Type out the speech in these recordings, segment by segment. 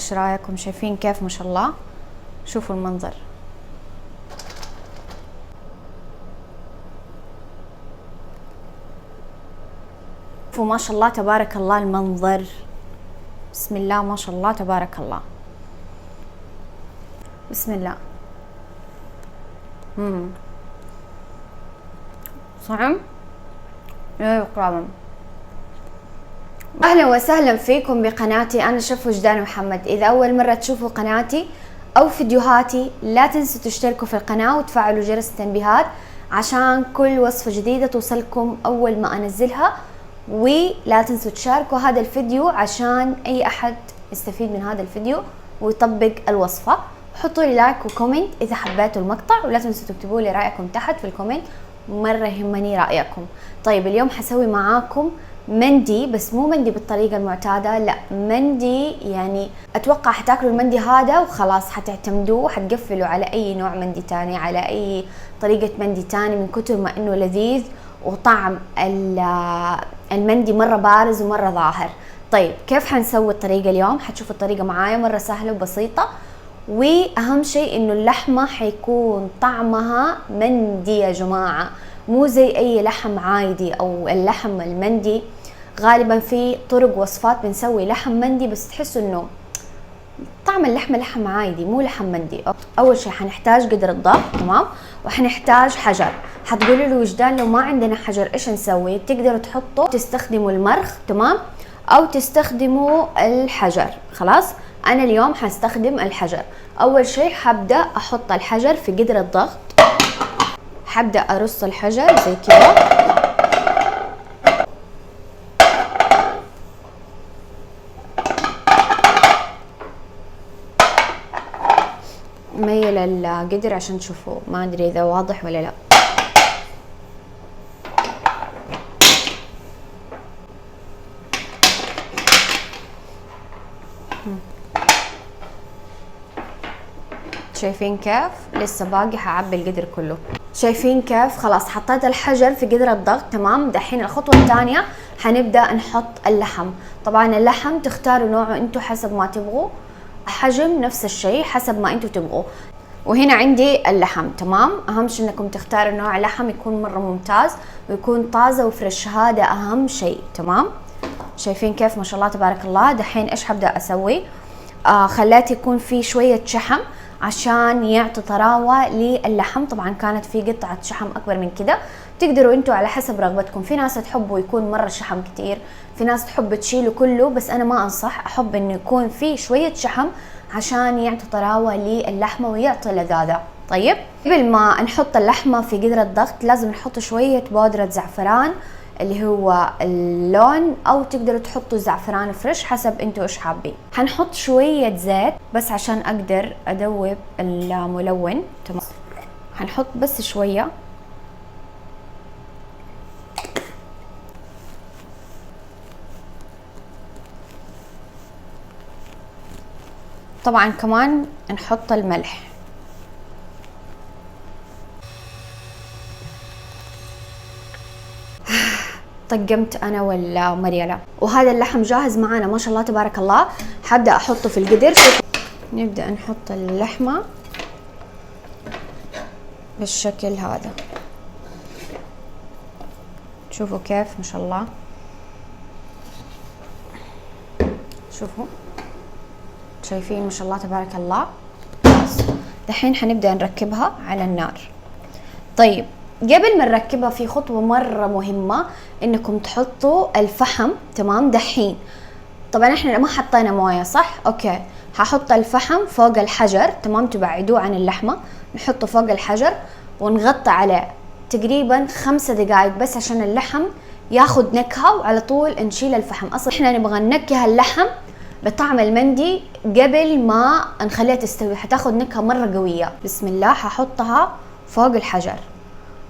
ايش رايكم؟ شايفين كيف ما شاء الله؟ شوفوا المنظر. شوفوا ما شاء الله تبارك الله المنظر، بسم الله ما شاء الله تبارك الله. بسم الله. صعب؟ ايه قرابة. اهلا وسهلا فيكم بقناتي، انا شيف وجدان محمد. اذا اول مرة تشوفوا قناتي او فيديوهاتي لا تنسوا تشتركوا في القناة وتفعلوا جرس التنبيهات عشان كل وصفة جديدة توصلكم اول ما انزلها، ولا تنسوا تشاركوا هذا الفيديو عشان اي احد يستفيد من هذا الفيديو ويطبق الوصفة. حطوا لي لايك وكومنت اذا حبيتوا المقطع، ولا تنسوا تكتبوا لي رايكم تحت في الكومنت، مرة يهمني رايكم. طيب اليوم حسوي معاكم مندي، بس مو مندي بالطريقة المعتادة، لا مندي يعني اتوقع حتاكلوا المندي هذا وخلاص حتعتمدوه، حتقفلوا على اي نوع مندي تاني، على اي طريقة مندي تاني من كتر ما انه لذيذ وطعم المندي مرة بارز ومرة ظاهر. طيب كيف حنسوي الطريقة اليوم؟ حتشوفوا الطريقة معايا مرة سهلة وبسيطة، واهم شيء انه اللحمة حيكون طعمها مندي يا جماعة، مو زي اي لحم عادي او اللحم المندي. غالبا في طرق وصفات بنسوي لحم مندي بس تحسوا انه طعم اللحمة لحم عادي مو لحم مندي. اول شيء حنحتاج قدر الضغط، تمام، وحنحتاج حجر. حتقولوا لي وجدان لو ما عندنا حجر ايش نسوي؟ تقدروا تحطوا تستخدموا المرخ، تمام، او تستخدموا الحجر. خلاص انا اليوم حستخدم الحجر. اول شيء حبدأ احط الحجر في قدر الضغط، حبدأ ارص الحجر زي كذا، ميل القدر عشان تشوفوا، ما ادري اذا واضح ولا لا. شايفين كيف؟ لسه باقي حعبي القدر كله. شايفين كيف؟ خلاص حطيت الحجر في قدر الضغط، تمام. دحين الخطوة الثانية حنبدأ نحط اللحم. طبعا اللحم تختاروا نوعه انتوا حسب ما تبغوا، حجم نفس الشيء حسب ما انتوا تبغوا. وهنا عندي اللحم، تمام. اهم شيء انكم تختاروا نوع لحم يكون مرة ممتاز ويكون طازة وفريش، هذا اهم شيء، تمام. شايفين كيف ما شاء الله تبارك الله؟ دحين ايش حبدأ اسوي؟ خليت يكون في شوية شحم عشان يعطي طراوة للحم. طبعا كانت في قطعة شحم اكبر من كده، تقدروا انتوا على حسب رغبتكم. في ناس تحبوا يكون مرة شحم كتير، في ناس تحب تشيله كله، بس انا ما انصح، احب انه يكون في شوية شحم عشان يعطي طراوة للحمة ويعطي لذاذة. طيب قبل ما نحط اللحمة في قدر الضغط لازم نحط شوية بودرة زعفران اللي هو اللون، او تقدروا تحطوا زعفران فريش حسب انتوا ايش حابين. حنحط شوية زيت بس عشان اقدر ادوب الملون، تمام. حنحط بس شوية، طبعا كمان نحط الملح. طقمت انا ولا مريلا، وهذا اللحم جاهز معانا ما شاء الله تبارك الله. حبدأ احطه في القدر. نبدأ نحط اللحمة بالشكل هذا، شوفوا كيف ما شاء الله، شوفوا شايفين ما شاء الله تبارك الله. دحين حنبدأ نركبها على النار. طيب قبل ما نركبها في خطوة مرة مهمة، انكم تحطوا الفحم، تمام. دحين طبعا احنا ما حطينا موية، صح؟ اوكي، هحط الفحم فوق الحجر، تمام. تبعدوه عن اللحمة، نحطه فوق الحجر ونغطي عليه تقريبا 5 دقائق بس عشان اللحم ياخد نكهة، وعلى طول نشيل الفحم. اصلا احنا نبغى ننكه اللحم بطعم المندي قبل ما نخليها تستوي، حتاخد نكهة مرة قوية. بسم الله، هحطها فوق الحجر،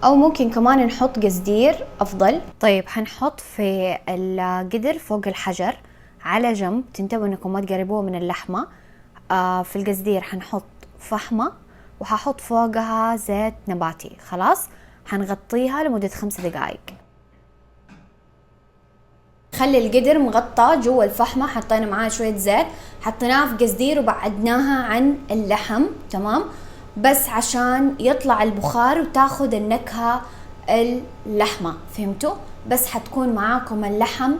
او ممكن كمان نحط قصدير افضل. طيب حنحط في القدر فوق الحجر على جنب، تنتبهوا انكم ما تقربوها من اللحمة. في القصدير حنحط فحمة وححط فوقها زيت نباتي. خلاص حنغطيها لمدة 5 دقائق. حنخلي القدر مغطى جوا الفحمة، حطينا معاه شوية زيت، حطيناه في قصدير وبعدناها عن اللحم، تمام، بس عشان يطلع البخار وتاخد النكهة اللحمة، فهمتوا؟ بس حتكون معاكم اللحم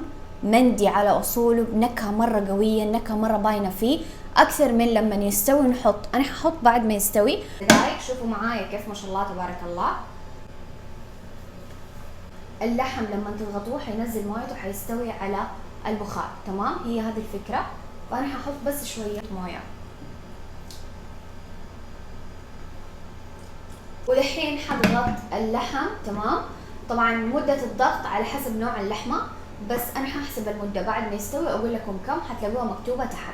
مندي على اصوله بنكهة مرة قوية، النكهة مرة باينة فيه اكثر من لما يستوي نحط. انا ححط بعد ما يستوي دقايق. شوفوا معايا كيف ما شاء الله تبارك الله اللحم لما تضغطوه حينزل مويته، حيستوي على البخار، تمام؟ هي هذه الفكرة. فانا ححط بس شوية موية، ودحين حضغط اللحم، تمام؟ طبعا مدة الضغط على حسب نوع اللحمة، بس انا ححسب المدة بعد ما يستوي اقول لكم كم، حتلاقوها مكتوبة تحت.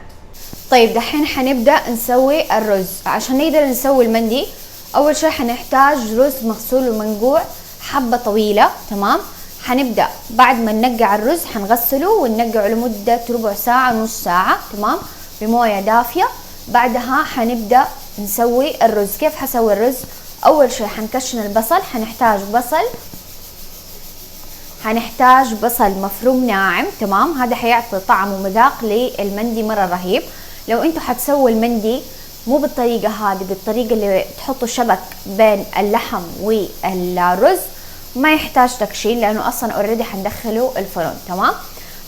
طيب دحين حنبدأ نسوي الرز. عشان نقدر نسوي المندي اول شيء حنحتاج رز مغسول ومنقوع حبة طويلة، تمام؟ حنبدأ بعد ما ننقع الرز حنغسله وننقعه لمدة ربع ساعة نص ساعة، تمام، بموية دافية. بعدها حنبدأ نسوي الرز. كيف حسوي الرز؟ اول شيء حنكشن البصل، حنحتاج بصل مفروم ناعم، تمام؟ هذا حيعطي طعم ومذاق للمندي مرة رهيب. لو انتوا حتسووا المندي مو بالطريقة هذه، بالطريقة اللي تحطوا شبك بين اللحم والرز، ما يحتاج تكشين لانه اصلا اوريدي حندخله الفرن، تمام؟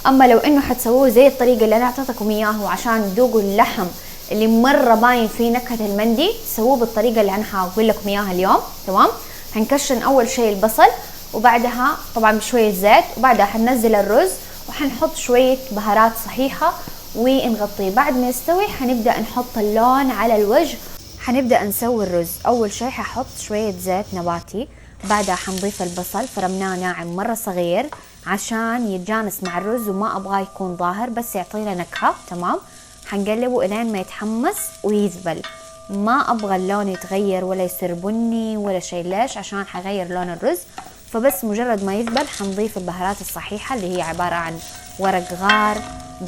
اما لو انه حتسووه زي الطريقة اللي انا اعطيتكم اياها وعشان تذوقوا اللحم اللي مرة باين فيه نكهة المندي، سووه بالطريقة اللي انا حاقول لكم اياها اليوم، تمام؟ حنكشن اول شيء البصل، وبعدها طبعا بشوية زيت، وبعدها حننزل الرز وحنحط شوية بهارات صحيحة ونغطيه. بعد ما يستوي حنبدأ نحط اللون على الوجه. حنبدأ نسوي الرز. أول شيء ححط شوية زيت نباتي، بعدها حنضيف البصل فرمناه ناعم مرة صغير عشان يتجانس مع الرز وما أبغاه يكون ظاهر، بس يعطينا نكهة، تمام؟ حنقلبه إلين ما يتحمس ويذبل. ما أبغى اللون يتغير ولا يصير بني ولا شيء. ليش؟ عشان حغير لون الرز. فبس مجرد ما يذبل حنضيف البهارات الصحيحة اللي هي عبارة عن ورق غار،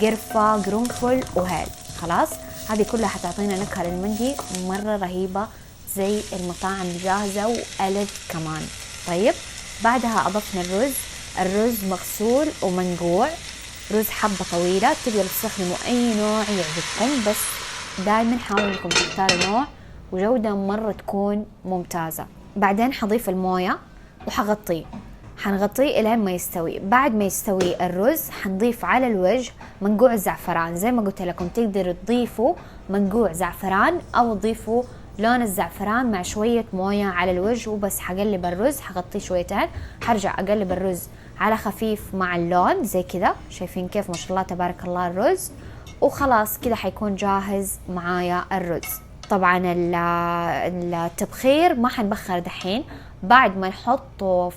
قرفة، قرنفل وهيل. خلاص هذه كلها حتعطينا نكهة للمندي مرة رهيبة زي المطاعم الجاهزة وألذ كمان. طيب بعدها أضفنا الرز مغسول ومنقوع، رز حبة طويلة. تقدروا تستخدموا أي نوع يعجبكم، بس دائما حاولوا انكم تختاروا نوع وجودة مرة تكون ممتازة. بعدين حضيف الموية وحغطيه، حنغطيه الين ما يستوي. بعد ما يستوي الرز حنضيف على الوجه منقوع زعفران. زي ما قلت لكم تقدروا تضيفوا منقوع زعفران او تضيفوا لون الزعفران مع شوية موية على الوجه وبس. حقلب الرز، حغطيه شويتين، حرجع اقلب الرز على خفيف مع اللون زي كذا. شايفين كيف ما شاء الله تبارك الله الرز؟ وخلاص كذا حيكون جاهز معايا الرز. طبعا التبخير ما حنبخر دحين، بعد ما نحطه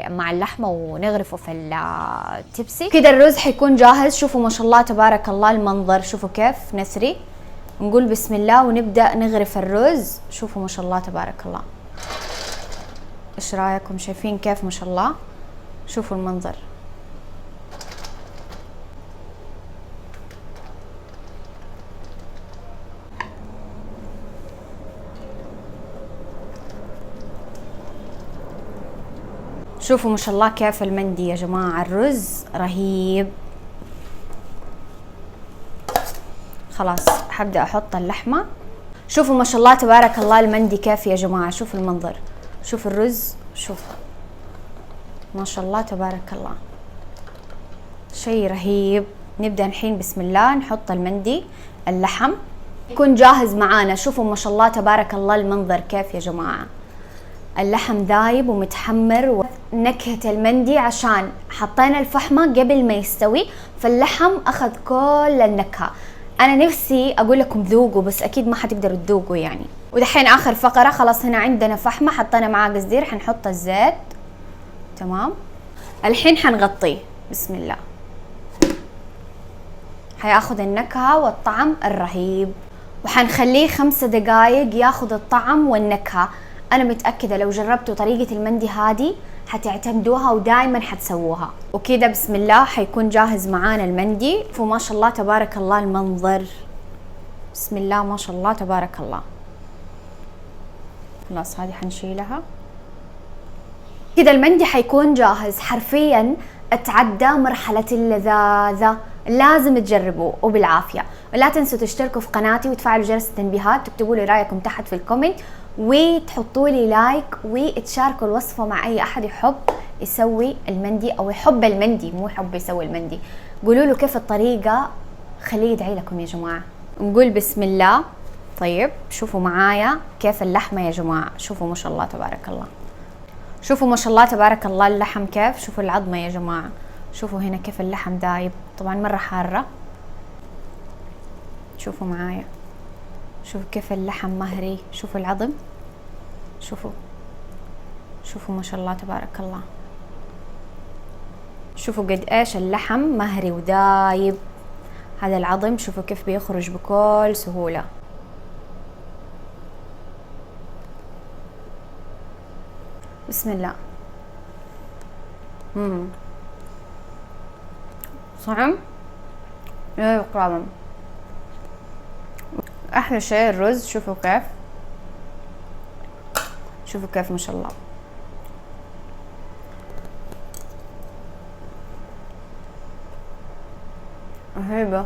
مع اللحمة ونغرفه في التبسي كده الرز حيكون جاهز. شوفوا ما شاء الله تبارك الله المنظر، شوفوا كيف نثري. نقول بسم الله ونبدأ نغرف الرز. شوفوا ما شاء الله تبارك الله، ايش رايكم؟ شايفين كيف ما شاء الله؟ شوفوا المنظر. شوفوا ما شاء الله كيف المندي يا جماعة، الرز رهيب. خلاص حبدأ أحط اللحمة. شوفوا ما شاء الله تبارك الله المندي كيف يا جماعة، شوفوا المنظر، شوفوا الرز، شوفوا ما شاء الله تبارك الله شيء رهيب. نبدأ الحين بسم الله نحط المندي، اللحم يكون جاهز معانا. شوفوا ما شاء الله تبارك الله المنظر كيف يا جماعة، اللحم ذايب ومتحمر. نكهة المندي عشان حطينا الفحمة قبل ما يستوي فاللحم أخذ كل النكهة. أنا نفسي أقول لكم ذوقوا بس أكيد ما حتقدروا تذوقوا يعني. ودحين آخر فقرة، خلاص هنا عندنا فحمة حطينا معاه قصدير، حنحط الزيت، تمام؟ الحين حنغطيه بسم الله، حياخذ النكهة والطعم الرهيب، وحنخليه 5 دقايق ياخذ الطعم والنكهة. أنا متأكدة لو جربتوا طريقة المندي هذه حتعتمدوها ودائما حتسووها. وكذا بسم الله حيكون جاهز معانا المندي. وما شاء الله تبارك الله المنظر، بسم الله ما شاء الله تبارك الله. خلاص هذه حنشيلها كذا. المندي حيكون جاهز حرفيا. اتعدى مرحلة اللذاذة. لازم تجربوه وبالعافية. ولا تنسوا تشتركوا في قناتي وتفعلوا جرس التنبيهات، تكتبوا لي رايكم تحت في الكومنت، وتحطوا لي لايك، وتشاركوا الوصفة مع اي احد يحب يسوي المندي او يحب المندي، مو يحب يسوي المندي. قولوا له كيف الطريقة، خليه يدعي لكم يا جماعة. نقول بسم الله. طيب شوفوا معايا كيف اللحمة يا جماعة، شوفوا ما شاء الله تبارك الله، شوفوا ما شاء الله تبارك الله اللحم كيف، شوفوا العظمة يا جماعة، شوفوا هنا كيف اللحم دايب، طبعا مرة حارة. شوفوا معايا، شوفوا كيف اللحم مهري، شوفوا العظم، شوفوا شوفوا ما شاء الله تبارك الله، شوفوا قد ايش اللحم مهري ودايب. هذا العظم شوفوا كيف بيخرج بكل سهولة. بسم الله. صعم يا قرامم. احلى شيء الرز، شوفوا كيف، شوفوا كيف ما شاء الله. رهيبة.